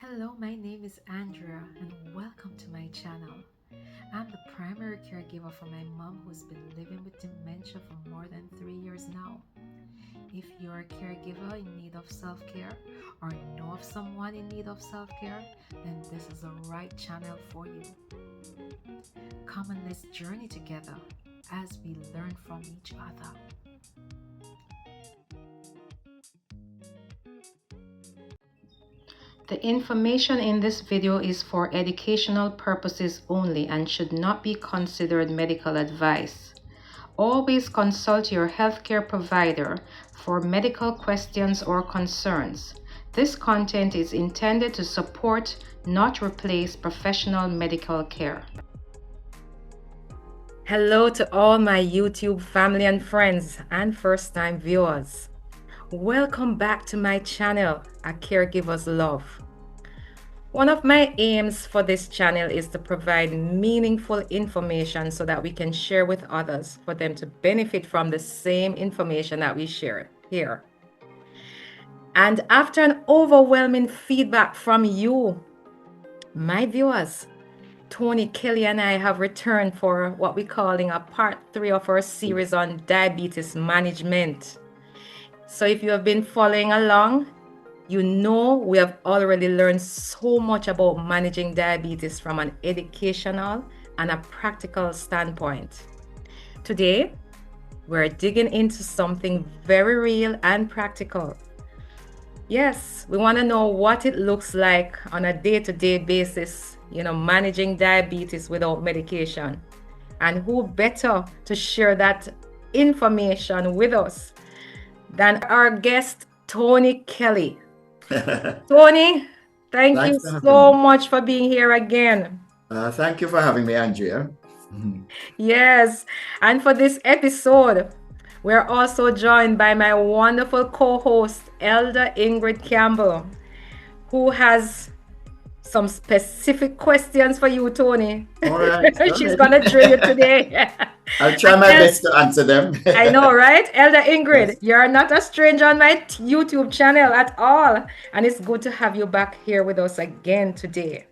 Hello, my name is Andrea, and welcome to my channel. I'm the primary caregiver for my mom who's been living with dementia for more than 3 years now. If you're a caregiver in need of self-care or know of someone in need of self-care, then this is the right channel for you. Come and let's journey together as we learn from each other. The information in this video is for educational purposes only and should not be considered medical advice. Always consult your healthcare provider for medical questions or concerns. This content is intended to support, not replace, professional medical care. Hello to all my YouTube family and friends and first-time viewers. Welcome back to my channel, A Caregiver's Love. One of my aims for this channel is to provide meaningful information so that we can share with others for them to benefit from the same information that we share here. And after an overwhelming feedback from you, my viewers, Tony, Kelly, and I have returned for what we're calling a part 3 of our series on diabetes management. So if you have been following along, you know we have already learned so much about managing diabetes from an educational and a practical standpoint. Today, we're digging into something very real and practical. Yes, we want to know what it looks like on a day-to-day basis, managing diabetes without medication. And who better to share that information with us than our guest, Tony Kelly. Tony, thank you so much for being here again. Thank you for having me, Andrea. Yes, and for this episode, we're also joined by my wonderful co-host, Elder Ingrid Campbell, who has some specific questions for you, Tony. All right. She's going to drill you today. I'll try my best to answer them. I know, right? Elder Ingrid, Yes. You're not a stranger on my YouTube channel at all. And it's good to have you back here with us again today.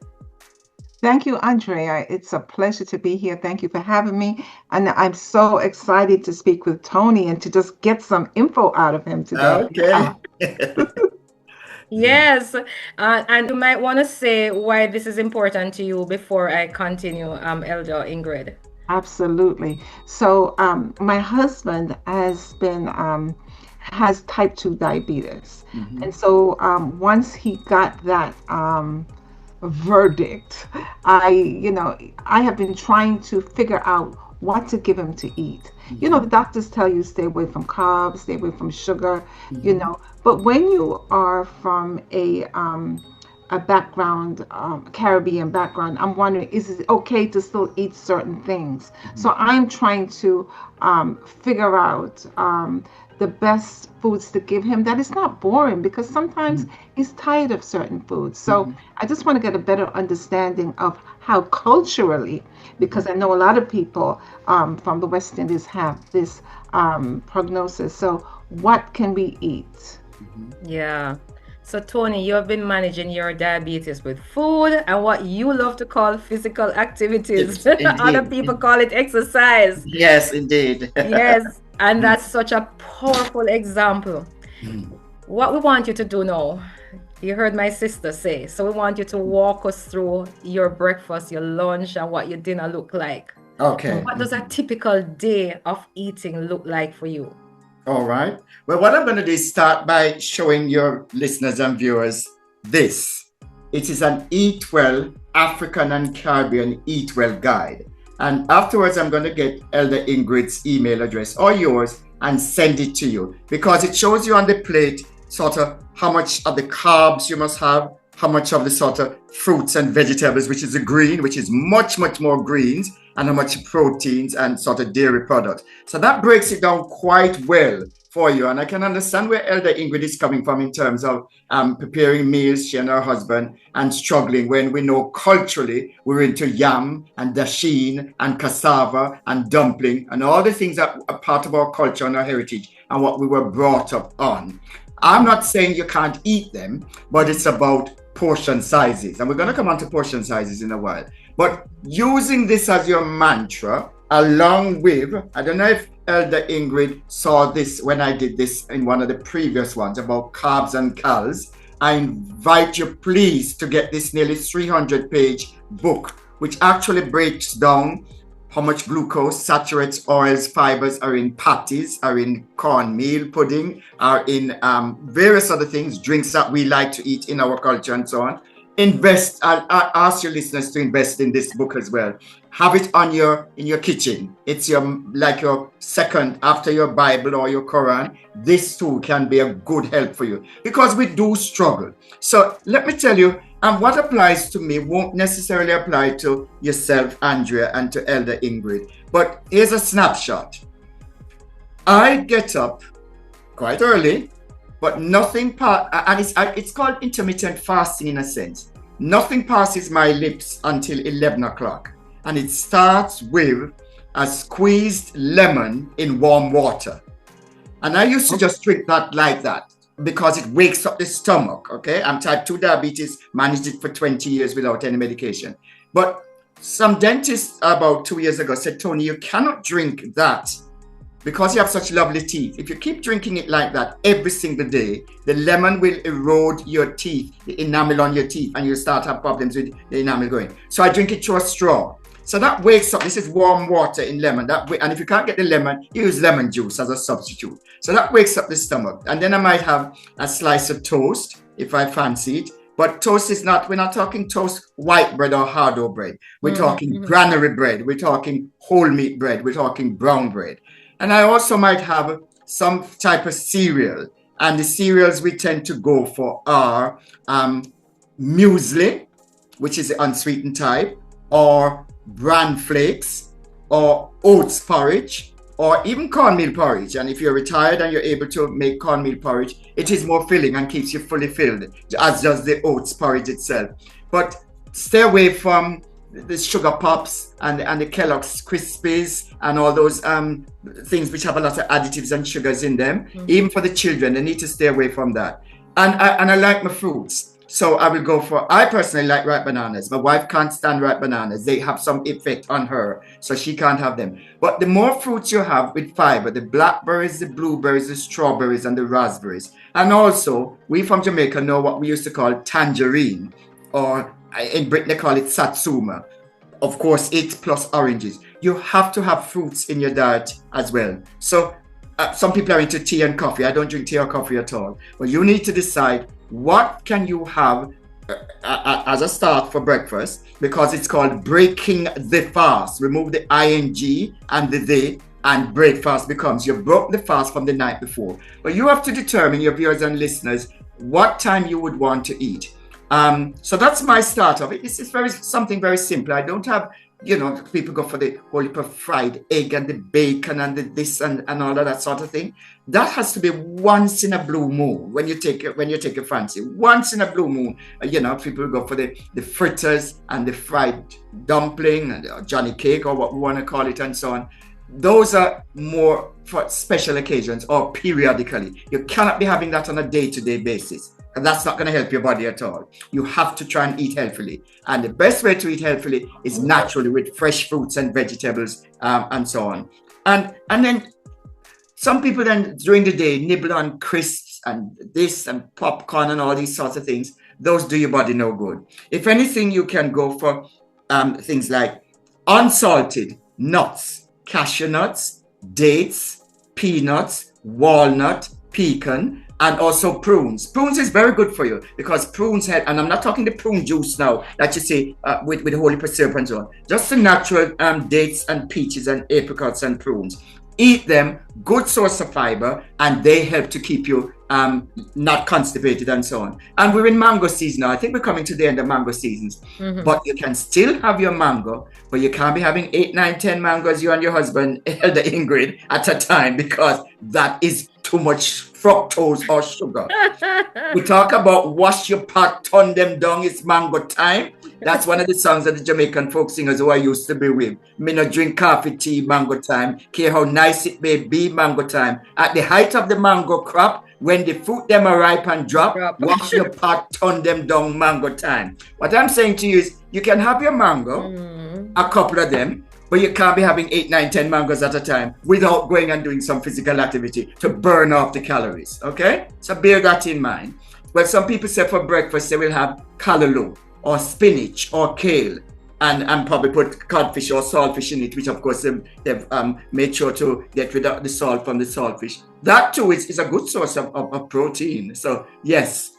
Thank you, Andrea. It's a pleasure to be here. Thank you for having me. And I'm so excited to speak with Tony and to just get some info out of him today. Okay. Yes, and you might want to say why this is important to you before I continue, Elder Ingrid. Absolutely. So my husband has type 2 diabetes. And so once he got that verdict, I have been trying to figure out what to give him to eat. The doctors tell you stay away from carbs, stay away from sugar, but when you are from a background, Caribbean background, I'm wondering, is it okay to still eat certain things? So I'm trying to figure out the best foods to give him that is not boring, because sometimes he's tired of certain foods. So I just want to get a better understanding of how culturally, because I know a lot of people from the West Indies have this prognosis. So what can we eat? Yeah. So Tony, you have been managing your diabetes with food and what you love to call physical activities. Other people call it exercise. Yes, indeed. Yes, and that's such a powerful example. What we want you to do now, you heard my sister say, so we want you to walk us through your breakfast, your lunch, and what your dinner look like. Okay. What does a typical day of eating look like for you? All right. Well, what I'm going to do is start by showing your listeners and viewers this. It is an Eat Well African and Caribbean Eat Well guide. And afterwards, I'm going to get Elder Ingrid's email address or yours and send it to you, because it shows you on the plate sort of how much of the carbs you must have, how much of the sort of fruits and vegetables, which is the green, which is much, much more greens, and how much proteins and sort of dairy products. So that breaks it down quite well for you. And I can understand where Elder Ingrid is coming from in terms of preparing meals, she and her husband, and struggling when we know culturally we're into yam and dasheen and cassava and dumpling and all the things that are part of our culture and our heritage and what we were brought up on. I'm not saying you can't eat them, but it's about portion sizes. And we're going to come on to portion sizes in a while. But using this as your mantra, along with, I don't know if Elder Ingrid saw this when I did this in one of the previous ones about carbs and cals. I invite you please to get this nearly 300-page book, which actually breaks down how much glucose, saturates, oils, fibers are in patties, are in cornmeal pudding, are in various other things, drinks that we like to eat in our culture and so on. Invest. I ask your listeners to invest in this book as well. Have it on in your kitchen. It's your second after your Bible or your Quran. This too can be a good help for you because we do struggle. So let me tell you, what applies to me won't necessarily apply to yourself, Andrea, and to Elder Ingrid. But here's a snapshot. I get up quite early, but nothing and it's called intermittent fasting in a sense. Nothing passes my lips until 11 o'clock. And it starts with a squeezed lemon in warm water. And I used to just drink that like that because it wakes up the stomach, okay? I'm type 2 diabetes, managed it for 20 years without any medication. But some dentists about 2 years ago said, Tony, you cannot drink that because you have such lovely teeth. If you keep drinking it like that every single day, the lemon will erode your teeth, the enamel on your teeth, and you'll start to have problems with the enamel going. So I drink it through a straw. So that wakes up, this is warm water in lemon. And if you can't get the lemon, you use lemon juice as a substitute. So that wakes up the stomach. And then I might have a slice of toast if I fancy it. But toast is not, we're not talking toast white bread or hardo bread. We're talking granary bread. We're talking whole meat bread. We're talking brown bread. And I also might have some type of cereal. And the cereals we tend to go for are muesli, which is the unsweetened type, or bran flakes, or oats porridge, or even cornmeal porridge. And if you're retired and you're able to make cornmeal porridge, it is more filling and keeps you fully filled, as does the oats porridge itself. But stay away from the sugar pops and the Kellogg's Krispies and all those things which have a lot of additives and sugars in them. Even for the children, they need to stay away from that. And I like my fruits. So I personally like ripe bananas. My wife can't stand ripe bananas. They have some effect on her, so she can't have them. But the more fruits you have with fiber, the blackberries, the blueberries, the strawberries, and the raspberries. And also, we from Jamaica know what we used to call tangerine, or in Britain they call it satsuma. Of course, it plus oranges. You have to have fruits in your diet as well. So some people are into tea and coffee. I don't drink tea or coffee at all. But you need to decide what can you have as a start for breakfast, because it's called breaking the fast. Remove the ing and the they, and breakfast becomes you broke the fast from the night before. But you have to determine, your viewers and listeners, what time you would want to eat. So that's my start of it. This is something very simple. I don't have, people go for the whole heap of fried egg and the bacon and the this and all of that sort of thing. That has to be once in a blue moon when you take a fancy. Once in a blue moon, people go for the fritters and the fried dumpling and Johnny cake or what we want to call it and so on. Those are more for special occasions or periodically. You cannot be having that on a day-to-day basis. And that's not going to help your body at all. You have to try and eat healthily. And the best way to eat healthily is naturally with fresh fruits and vegetables and so on. And then some people then during the day nibble on crisps and this and popcorn and all these sorts of things. Those do your body no good. If anything, you can go for things like unsalted nuts, cashew nuts, dates, peanuts, walnut, pecan, and also prunes. Prunes is very good for you because prunes have, and I'm not talking the prune juice now that you see with the holy syrup and so on. Just the natural dates and peaches and apricots and prunes. Eat them, good source of fiber, and they help to keep you not constipated and so on. And we're in mango season now. I think we're coming to the end of mango seasons. But you can still have your mango, but you can't be having 8, 9, 10 mangoes, you and your husband, Elder Ingrid, at a time, because that is too much fructose or sugar. We talk about wash your pot, turn them down, it's mango time. That's one of the songs of the Jamaican folk singers who I used to be with. Me no drink coffee, tea, mango time. Care how nice it may be, mango time. At the height of the mango crop, When the fruit them are ripe and drop, Drop. wash your pot, turn them down, mango time. What I'm saying to you is, you can have your mango, a couple of them, but you can't be having 8, 9, 10 mangoes at a time without going and doing some physical activity to burn off the calories. Okay? So bear that in mind. Well, some people say for breakfast they will have callaloo or spinach or kale and probably put codfish or saltfish in it, which of course they've made sure to get rid of the salt from the saltfish. That too is a good source of protein. So yes,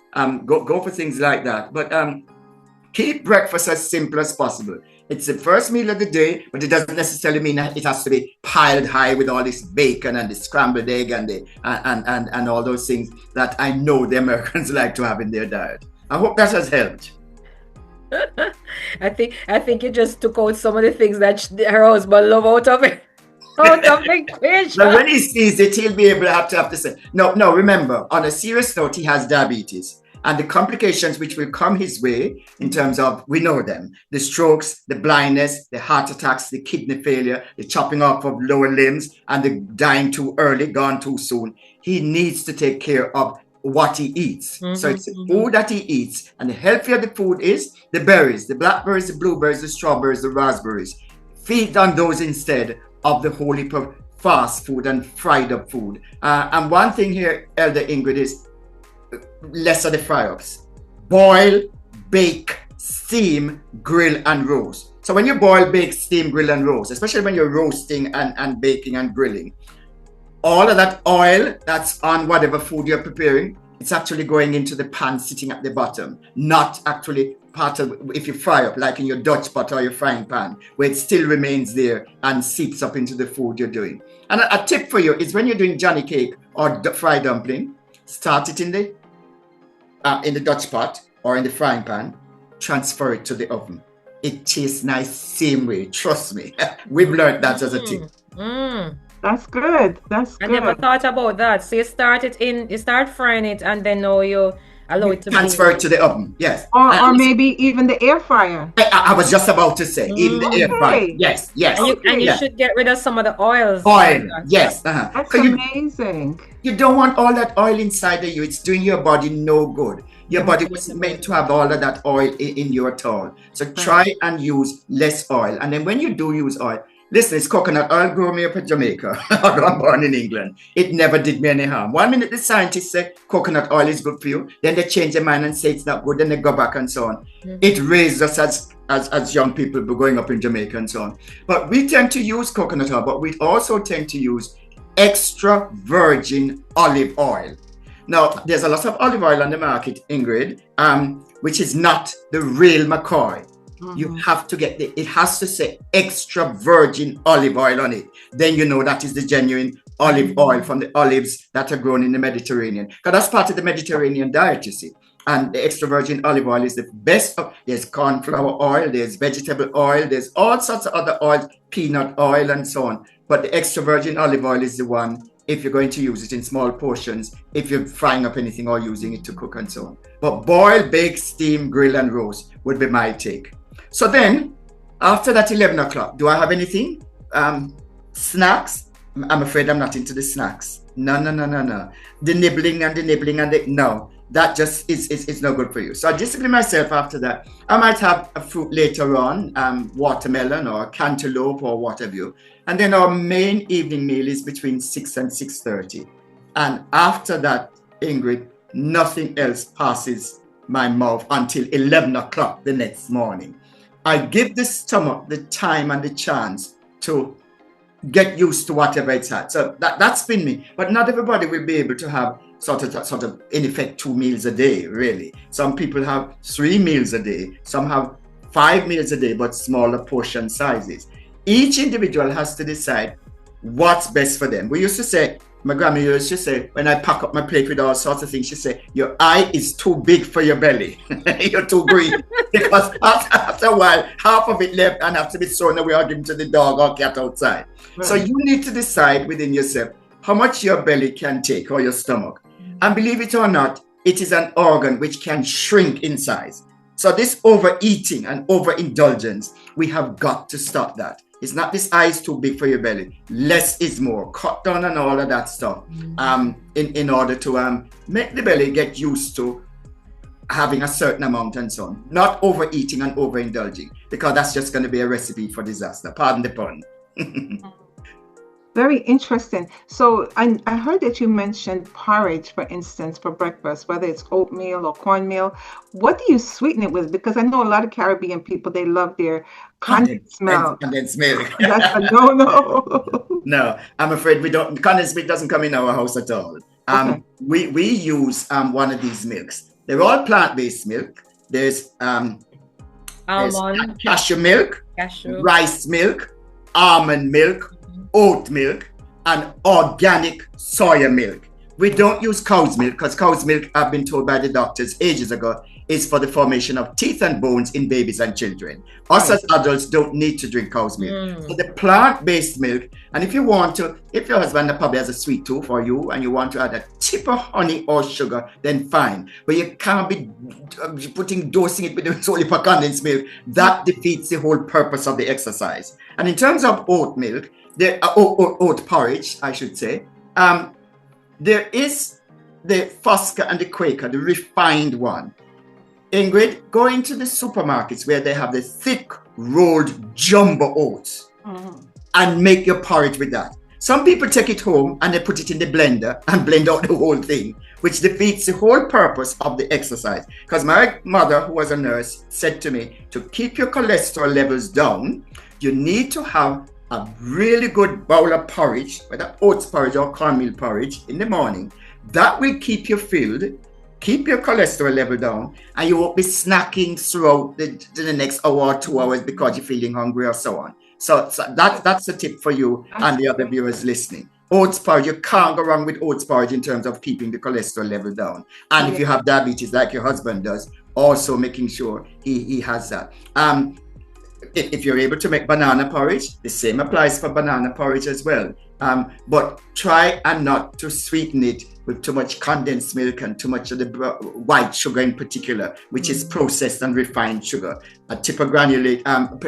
go for things like that. But keep breakfast as simple as possible. It's the first meal of the day, but it doesn't necessarily mean that it has to be piled high with all this bacon and the scrambled egg and the and all those things that I know the Americans like to have in their diet. I hope that has helped. I think you just took out some of the things that her husband love out of it. Out of the equation. But when he sees it, he'll be able to have to say, no, remember, on a serious note, he has diabetes. And the complications which will come his way in terms of, we know them, the strokes, the blindness, the heart attacks, the kidney failure, the chopping off of lower limbs, and the dying too early, gone too soon. He needs to take care of what he eats. So it's the food that he eats. And the healthier the food is, the berries, the blackberries, the blueberries, the strawberries, the raspberries. Feed on those instead of the whole heap of fast food and fried up food. And one thing here, Elder Ingrid, is less of the fry-ups. Boil, bake, steam, grill, and roast. So when you boil, bake, steam, grill, and roast, especially when you're roasting and baking and grilling, all of that oil that's on whatever food you're preparing, it's actually going into the pan sitting at the bottom, not actually part of, if you fry up, like in your Dutch pot or your frying pan, where it still remains there and seeps up into the food you're doing. And a tip for you is when you're doing Johnny cake or fried dumpling, start it in the Dutch pot or in the frying pan, transfer it to the oven. It tastes nice same way, trust me. We've learned that as a tip. That's good. That's good. I never thought about that. So you start frying it and then now you allow it to transfer it to the oven, yes. Or maybe even the air fryer. I was just about to say, even the air fryer. Yes. And you should get rid of some of the oils. Oil, yes. That's amazing. You don't want all that oil inside of you. It's doing your body no good. Your body wasn't meant to have all of that oil in you at all. So try and use less oil. And then when you do use oil, listen, it's coconut oil grew me up in Jamaica. I'm born in England. It never did me any harm. One minute the scientists say coconut oil is good for you. Then they change their mind and say it's not good. Then they go back and so on. It raised us as young people growing up in Jamaica and so on. But we tend to use coconut oil, but we also tend to use extra virgin olive oil. Now, there's a lot of olive oil on the market, Ingrid, which is not the real McCoy. You have to get it has to say extra virgin olive oil on it. Then you know that is the genuine olive oil from the olives that are grown in the Mediterranean. Because that's part of the Mediterranean diet, you see. And the extra virgin olive oil is the best. There's cornflower oil, there's vegetable oil, there's all sorts of other oils, peanut oil and so on. But the extra virgin olive oil is the one if you're going to use it in small portions, if you're frying up anything or using it to cook and so on. But boil, bake, steam, grill, and roast would be my take. So then, after that 11 o'clock, do I have anything? Snacks? I'm afraid I'm not into the snacks. No. The nibbling and no. That just is no good for you. So I discipline myself after that. I might have a fruit later on, watermelon or cantaloupe or whatever. And then our main evening meal is between 6 and 6:30. And after that, Ingrid, nothing else passes my mouth until 11 o'clock the next morning. I give the stomach the time and the chance to get used to whatever it's at. So that's been me. But not everybody will be able to have sort of in effect 2 meals a day, really. Some people have 3 meals a day. Some have 5 meals a day, but smaller portion sizes. Each individual has to decide what's best for them. We used to say, my grandma used to say, when I pack up my plate with all sorts of things, she said, your eye is too big for your belly. You're too green. Because after a while, half of it left and have to be thrown away or given to the dog or cat outside. Right. So you need to decide within yourself how much your belly can take or your stomach. And believe it or not, it is an organ which can shrink in size. So this overeating and overindulgence, we have got to stop that. It's not this eye is too big for your belly. Less is more. Cut down on all of that stuff in order to make the belly get used to having a certain amount and so on. Not overeating and overindulging, because that's just going to be a recipe for disaster. Pardon the pun. Very interesting. So I heard that you mentioned porridge, for instance, for breakfast, whether it's oatmeal or cornmeal. What do you sweeten it with? Because I know a lot of Caribbean people, they love their condensed milk. Condensed milk. That's a no-no. No, I'm afraid we don't. Condensed milk doesn't come in our house at all. Okay. We use one of these milks. They're all plant-based milk. There's Almond, cashew milk, cashew. rice milk, almond milk, oat milk, and organic soya milk. We don't use cow's milk because cow's milk, I've been told by the doctors ages ago, is for the formation of teeth and bones in babies and children. Us as adults don't need to drink cow's milk. So the plant-based milk, and if you want to, if your husband probably has a sweet tooth for you and you want to add a tip of honey or sugar, then fine. But you can't be dosing it with solely for condensed milk. That defeats the whole purpose of the exercise. And in terms of oat milk, oat porridge, I should say, there is the Fosca and the Quaker, the refined one. Ingrid, go into the supermarkets where they have the thick rolled jumbo oats and make your porridge with that. Some people take it home and they put it in the blender and blend out the whole thing, which defeats the whole purpose of the exercise. Because my mother, who was a nurse, said to me, to keep your cholesterol levels down, you need to have a really good bowl of porridge, whether oats porridge or cornmeal porridge in the morning. That will keep you filled, keep your cholesterol level down, and you won't be snacking throughout the next hour or 2 hours because you're feeling hungry or so on. So that's a tip for you and the other viewers listening. Oats porridge, you can't go wrong with oats porridge in terms of keeping the cholesterol level down. And if you have diabetes like your husband does, also making sure he has that. If you're able to make banana porridge, the same applies for banana porridge as well. But try and not to sweeten it with too much condensed milk and too much of the white sugar in particular, which is processed and refined sugar. A tip of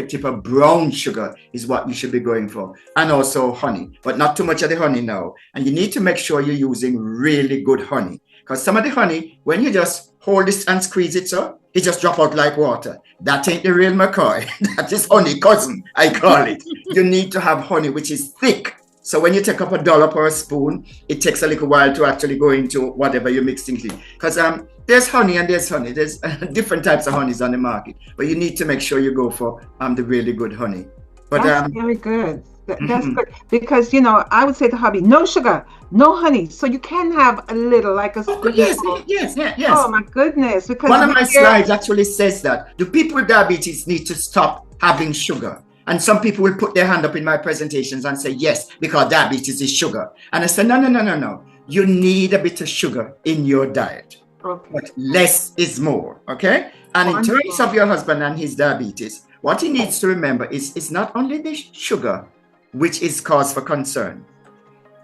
tip of brown sugar is what you should be going for. And also honey, but not too much of the honey now. And you need to make sure you're using really good honey. Because some of the honey, when you just hold this and squeeze it so, it just drop out like water. That ain't the real McCoy. That is honey cousin, I call it. You need to have honey which is thick. So when you take up a dollop or a spoon, it takes a little while to actually go into whatever you're mixing in. Because there's honey and there's honey. There's different types of honeys on the market. But you need to make sure you go for the really good honey. But that's very good. That's good. Because, you know, I would say to hubby, no sugar, no honey. So you can have a little, like a spoon. Yes. Oh, my goodness. Because one of my slides actually says that the people with diabetes need to stop having sugar. And some people will put their hand up in my presentations and say, yes, because diabetes is sugar. And I say, no. You need a bit of sugar in your diet. Okay. But less is more, okay? And in terms of your husband and his diabetes, what he needs to remember is it's not only the sugar which is cause for concern.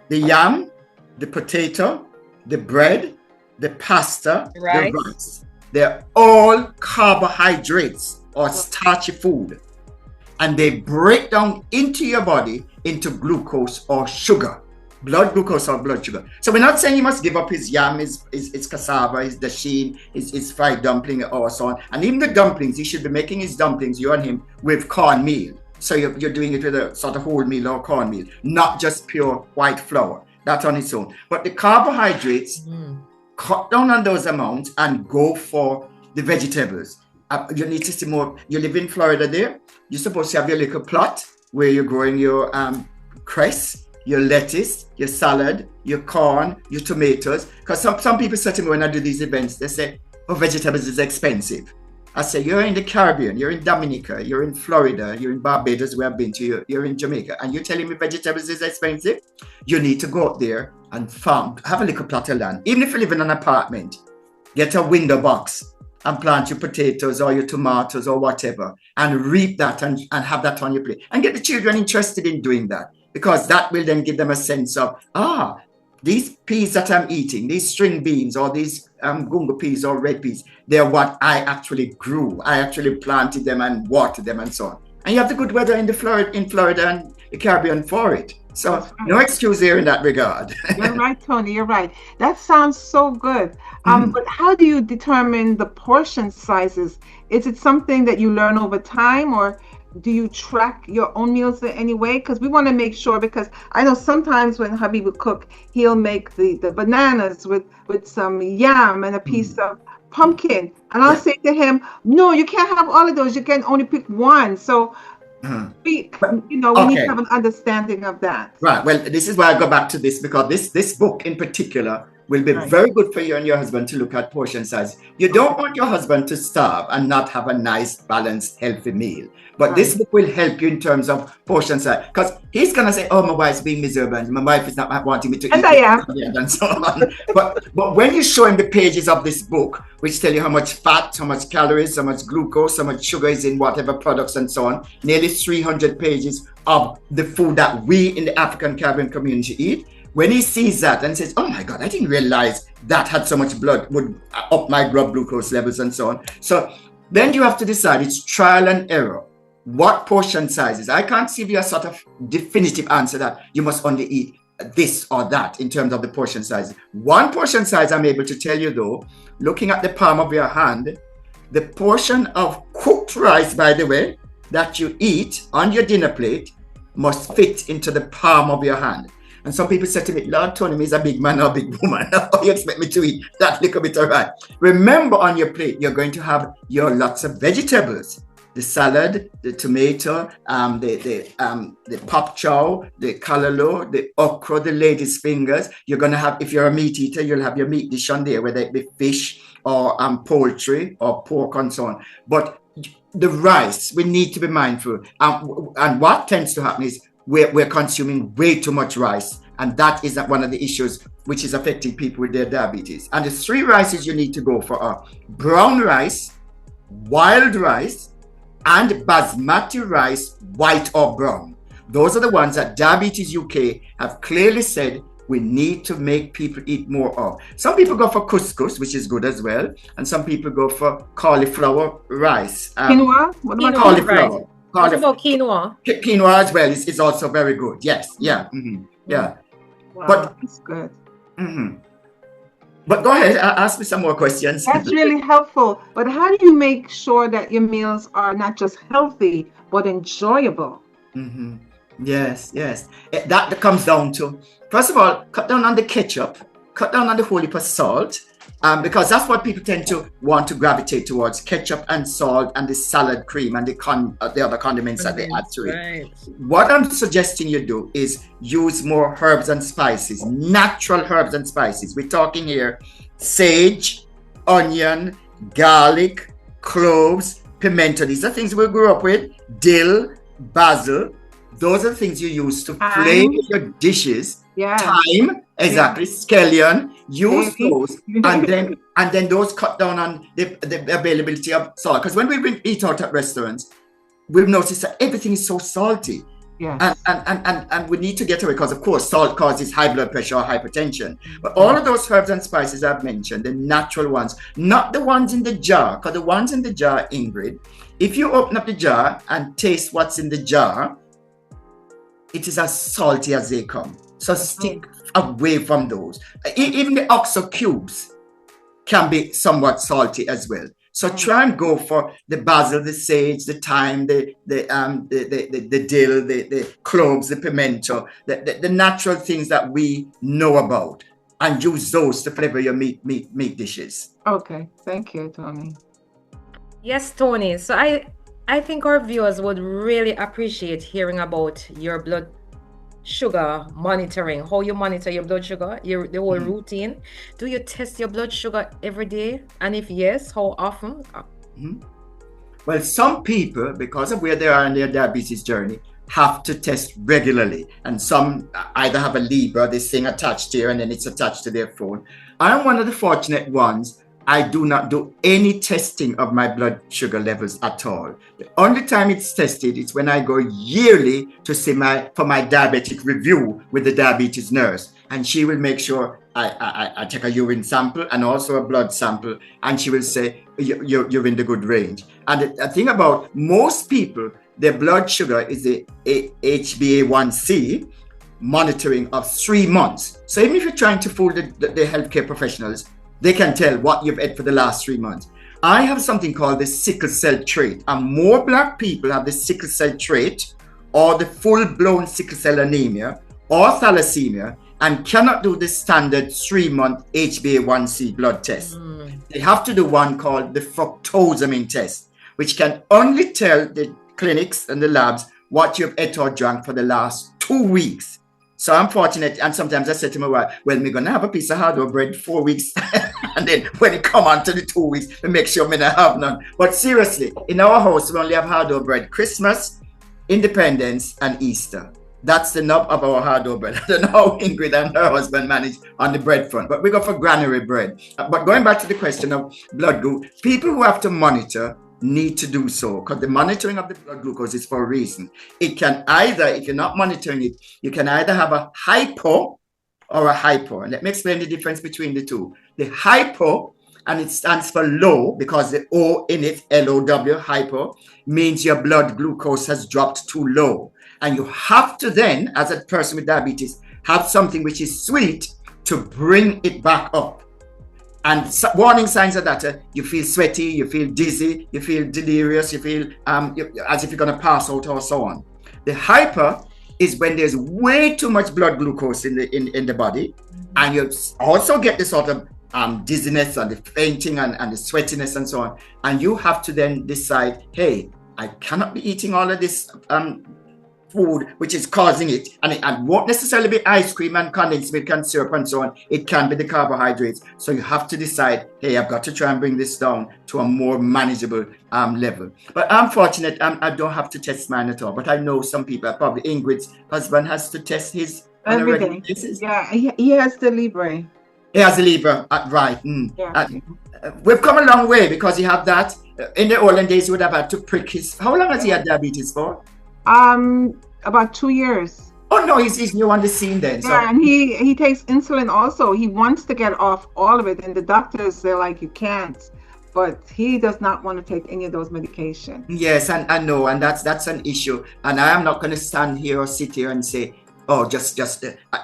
The yam, the potato, the bread, the pasta, the rice, they're all carbohydrates or starchy food. And they break down into your body into glucose or sugar, blood glucose or blood sugar. So we're not saying he must give up his yam, his cassava, his dasheen, his fried dumpling or so on. And even the dumplings, he should be making his dumplings, you and him, with cornmeal. So you're doing it with a sort of wholemeal or cornmeal, not just pure white flour. That's on its own. But the carbohydrates, cut down on those amounts and go for the vegetables. You need to see more. You live in Florida there. You're supposed to have your little plot where you're growing your cress, your lettuce, your salad, your corn, your tomatoes. Because some people say to me when I do these events, they say, oh, vegetables is expensive. I say, you're in the Caribbean, you're in Dominica, you're in Florida, you're in Barbados, where I've been to, you're in Jamaica, and you're telling me vegetables is expensive? You need to go out there and farm, have a little plot of land. Even if you live in an apartment, get a window box and plant your potatoes or your tomatoes or whatever, and reap that and have that on your plate. And get the children interested in doing that, because that will then give them a sense of, these peas that I'm eating, these string beans or these gungo peas or red peas, they're what I actually grew. I actually planted them and watered them and so on. And you have the good weather in Florida and the Caribbean for it. So That's no right. excuse here in that regard. You're right, Tony. You're right. That sounds so good. Mhm. But how do you determine the portion sizes? Is it something that you learn over time, or do you track your own meals in any way? Because we want to make sure, because I know sometimes when hubby would cook, he'll make the bananas with some yam and a piece Mhm. of pumpkin. And I'll Yeah. say to him, no, you can't have all of those. You can only pick one. So Mhm. we, But we need to okay. have an understanding of that. Right. Well, this is why I go back to this, because this book in particular will be Right. very good for you and your husband to look at portion size. You Okay. don't want your husband to starve and not have a nice, balanced, healthy meal. But this Right. book will help you in terms of portion size, because he's gonna say, "Oh, my wife's being miserable, and my wife is not wanting me to Yes, eat I this am. and so on." But when you show him the pages of this book, which tell you how much fat, how much calories, how much glucose, how much sugar is in whatever products and so on, nearly 300 pages of the food that we in the African Caribbean community eat. When he sees that and says, "Oh my God, I didn't realize that had so much blood, would up my blood glucose levels and so on." So then you have to decide, it's trial and error. What portion sizes? I can't give you a sort of definitive answer that you must only eat this or that in terms of the portion size. One portion size I'm able to tell you though, looking at the palm of your hand, the portion of cooked rice, by the way, that you eat on your dinner plate must fit into the palm of your hand. And some people say to me, "Lord Tony, me is a big man or a big woman. How you expect me to eat that little bit of rice?" Remember, on your plate, you're going to have your lots of vegetables. The salad, the tomato, the pop chow, the callaloo, the okra, the lady's fingers. You're going to have, if you're a meat eater, you'll have your meat dish on there, whether it be fish or poultry or pork and so on. But the rice, we need to be mindful. And what tends to happen is we're consuming way too much rice. And that is one of the issues which is affecting people with their diabetes. And the three rices you need to go for are brown rice, wild rice, and basmati rice, white or brown. Those are the ones that Diabetes UK have clearly said we need to make people eat more of. Some people go for couscous, which is good as well, and some people go for cauliflower rice. Quinoa? What about Quinoa, quinoa? right? Cauliflower. What about quinoa? Quinoa as well is also very good. Yes, yeah, yeah. Wow, But that's good. mhm. But go ahead, ask me some more questions. That's really helpful. But how do you make sure that your meals are not just healthy, but enjoyable? Mhm. Yes, yes. That comes down to, first of all, cut down on the ketchup, cut down on the whole heap of salt, because that's what people tend to want to gravitate towards: ketchup and salt and the salad cream and the other condiments that they add to it. Right. What I'm suggesting you do is use more herbs and spices, natural herbs and spices. We're talking here sage, onion, garlic, cloves, pimento. These are things we grew up with. Dill, basil. Those are the things you use to flavor Time. your dishes. Yes. Thyme, Yes. exactly. Scallion. Use Baby. those, and then those cut down on the availability of salt. Because when we eat out at restaurants, we've noticed that everything is so salty. And, Yes. and, and, and we need to get away, because of course salt causes high blood pressure or hypertension. But all Yes. of those herbs and spices I've mentioned, the natural ones, not the ones in the jar, because the ones in the jar, Ingrid, if you open up the jar and taste what's in the jar, it is as salty as they come. So stick away from those. Even the oxo cubes can be somewhat salty as well. So try and go for the basil, the sage, the thyme, the dill, the cloves, the pimento, the natural things that we know about, and use those to flavor your meat dishes. Okay. Thank you, Tony. Yes, Tony. So I think our viewers would really appreciate hearing about your blood sugar monitoring, how you monitor your blood sugar, the whole routine. Do you test your blood sugar every day? And if yes, how often? Well, some people, because of where they are in their diabetes journey, have to test regularly. And some either have a Libra, this thing attached here, and then it's attached to their phone. I'm one of the fortunate ones. I do not do any testing of my blood sugar levels at all. The only time it's tested is when I go yearly to see for my diabetic review with the diabetes nurse, and she will make sure I take a urine sample and also a blood sample, and she will say you're in the good range. And the thing about most people, their blood sugar is the HbA1c monitoring of 3 months. So even if you're trying to fool the healthcare professionals, they can tell what you've ate for the last 3 months. I have something called the sickle cell trait, and more Black people have the sickle cell trait or the full-blown sickle cell anemia or thalassemia and cannot do the standard 3-month HbA1c blood test. They have to do one called the fructosamine test, which can only tell the clinics and the labs what you've ate or drank for the last 2 weeks. So I'm fortunate, and sometimes I say to my wife, well, we're going to have a piece of hard bread 4 weeks, and then when it come on to the 2 weeks, we make sure we don't have none. But seriously, in our house, we only have hard bread Christmas, Independence, and Easter. That's the nub of our hard bread. I don't know how Ingrid and her husband manage on the bread front, but we go for granary bread. But going back to the question of blood glucose, people who have to monitor need to do so, because the monitoring of the blood glucose is for a reason. It can either, if you're not monitoring it, you can either have a hypo or a hypo. And let me explain the difference between the two. The hypo, and it stands for low because the O in it, LOW, hypo, means your blood glucose has dropped too low. And you have to then, as a person with diabetes, have something which is sweet to bring it back up. And warning signs of that, you feel sweaty, you feel dizzy, you feel delirious, you feel as if you're going to pass out or so on. The hyper is when there's way too much blood glucose in the body, and you also get the sort of dizziness and the fainting and the sweatiness and so on. And you have to then decide, hey, I cannot be eating all of this food which is causing it, and it won't necessarily be ice cream and condensed milk and syrup and so on. It can be the carbohydrates. So you have to decide, hey, I've got to try and bring this down to a more manageable level. But I'm fortunate, I don't have to test mine at all. But I know some people, probably Ingrid's husband has to test his on a regular basis. Yeah, he has the Libre. He has the Libre, right. Yeah. We've come a long way because you have that. In the olden days, you would have had to prick his. How long has he had diabetes for? About 2 years. Oh no, he's new on the scene then. Yeah, so. And he takes insulin also. He wants to get off all of it, and the doctors, they're like, you can't. But he does not want to take any of those medications. Yes, and I know, and that's an issue. And I am not going to stand here or sit here and say, oh, just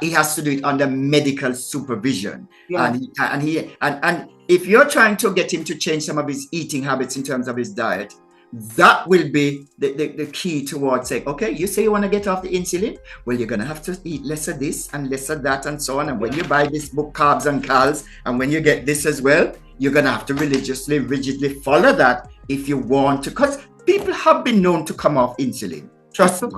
he has to do it under medical supervision. Yeah. And if you're trying to get him to change some of his eating habits in terms of his diet, that will be the key towards saying, okay, you say you want to get off the insulin, well, you're going to have to eat less of this and less of that and so on. And when you buy this book, Carbs and Cals, and when you get this as well, you're going to have to rigidly follow that if you want to, because people have been known to come off insulin. Trust me.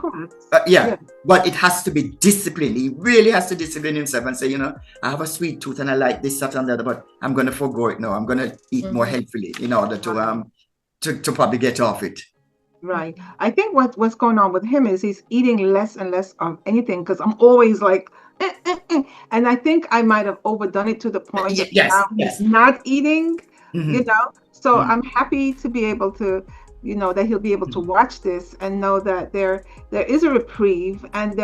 Yeah, but it has to be disciplined. He really has to discipline himself and say, you know, I have a sweet tooth and I like this, that, and that, but I'm going to forgo it now. I'm going to eat more healthfully in order to probably get off it. Right. I think what's going on with him is he's eating less and less of anything, because I'm always like, and I think I might have overdone it to the point that now he's not eating, you know. So I'm happy to be able to, you know, that he'll be able to watch this and know that there is a reprieve, and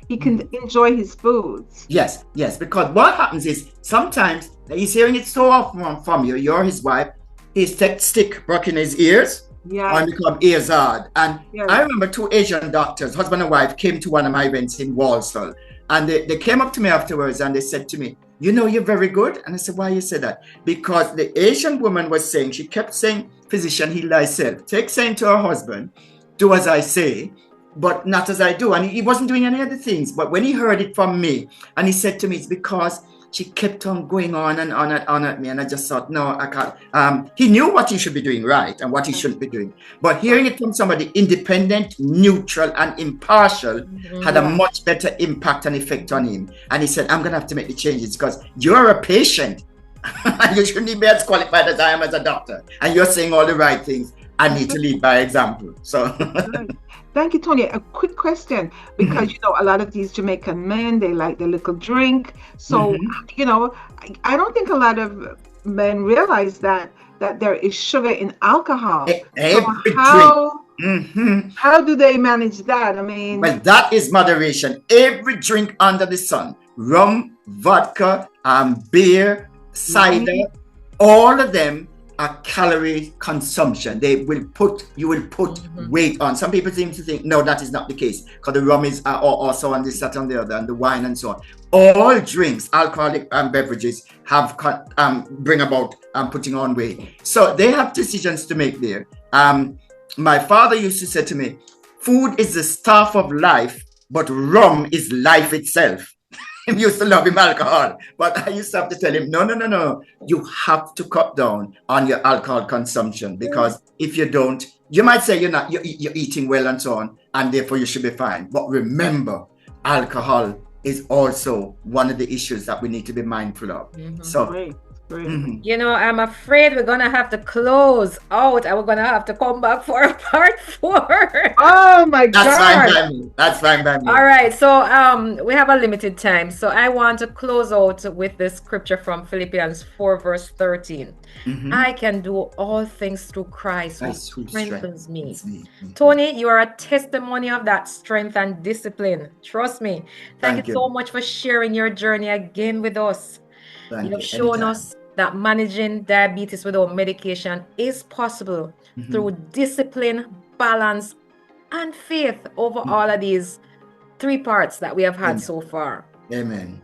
he can enjoy his foods. Yes, because what happens is sometimes he's hearing it so often from you, you're his wife, he's stick broke in his ears, and become ears hard. And I remember 2 Asian doctors, husband and wife, came to one of my events in Walsall, and they came up to me afterwards and they said to me, you know, you're very good. And I said, why you say that? Because the Asian woman was saying, she kept saying, physician, heal thyself. Take saying to her husband, do as I say, but not as I do. And he wasn't doing any other things. But when he heard it from me, and he said to me, it's because she kept on going on and on and on at me. And I just thought, no, I can't. He knew what he should be doing right and what he shouldn't be doing. But hearing it from somebody independent, neutral, and impartial had a much better impact and effect on him. And he said, I'm going to have to make the changes because you're a patient. You shouldn't be as qualified as I am as a doctor. And you're saying all the right things. I need to lead by example. So thank you, Tony. A quick question, because you know, a lot of these Jamaican men, they like their little drink. So you know, I don't think a lot of men realize that there is sugar in alcohol. How do they manage that? I mean, well, that is moderation. Every drink under the sun, rum, vodka, beer, cider, all of them a calorie consumption. You will put weight on. Some people seem to think, no, that is not the case, because the rum is also on this, that, and the other, and the wine and so on. All drinks, alcoholic beverages, have bring about putting on weight. So they have decisions to make there. My father used to say to me, food is the staff of life, but rum is life itself. He used to love him alcohol, but I used to have to tell him, no. You have to cut down on your alcohol consumption, because if you don't, you might say you're eating well and so on, and therefore you should be fine. But remember, alcohol is also one of the issues that we need to be mindful of. So Great. You know, I'm afraid we're gonna have to close out, and we're gonna have to come back for a part 4. Oh my that's God. fine by me. That's fine by me. All right, so we have a limited time, so I want to close out with the scripture from Philippians 4 verse 13. I can do all things through Christ who strengthens me. Tony, you are a testimony of that strength and discipline. Trust me. Thank you so much for sharing your journey again with us. You have shown us that managing diabetes without medication is possible through discipline, balance, and faith over all of these 3 parts that we have had so far. Amen.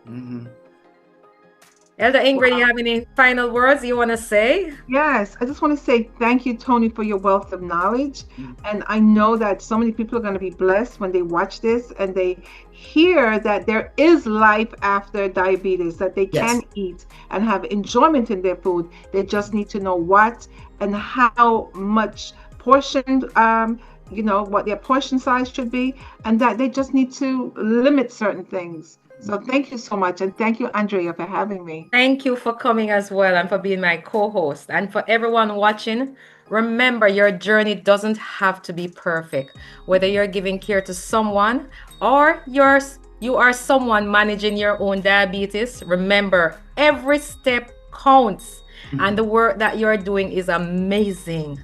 Elder Ingrid, you have any final words you want to say? Yes, I just want to say thank you, Tony, for your wealth of knowledge. And I know that so many people are going to be blessed when they watch this and they hear that there is life after diabetes, that they can eat and have enjoyment in their food. They just need to know what and how much portioned, what their portion size should be, and that they just need to limit certain things. So thank you so much. And thank you, Andrea, for having me. Thank you for coming as well and for being my co-host. And for everyone watching, remember, your journey doesn't have to be perfect. Whether you're giving care to someone or you are someone managing your own diabetes, remember, every step counts. And the work that you're doing is amazing.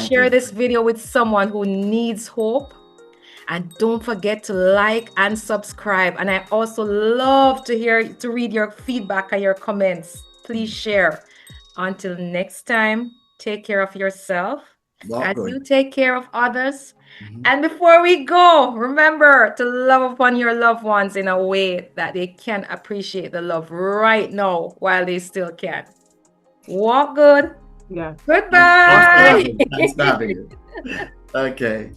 Share this video with someone who needs hope. And don't forget to like and subscribe. And I also love to read your feedback and your comments. Please share. Until next time, take care of yourself as you take care of others. And before we go, remember to love upon your loved ones in a way that they can appreciate the love right now while they still can. Walk good. Yeah. Goodbye. Thanks for having you. Okay.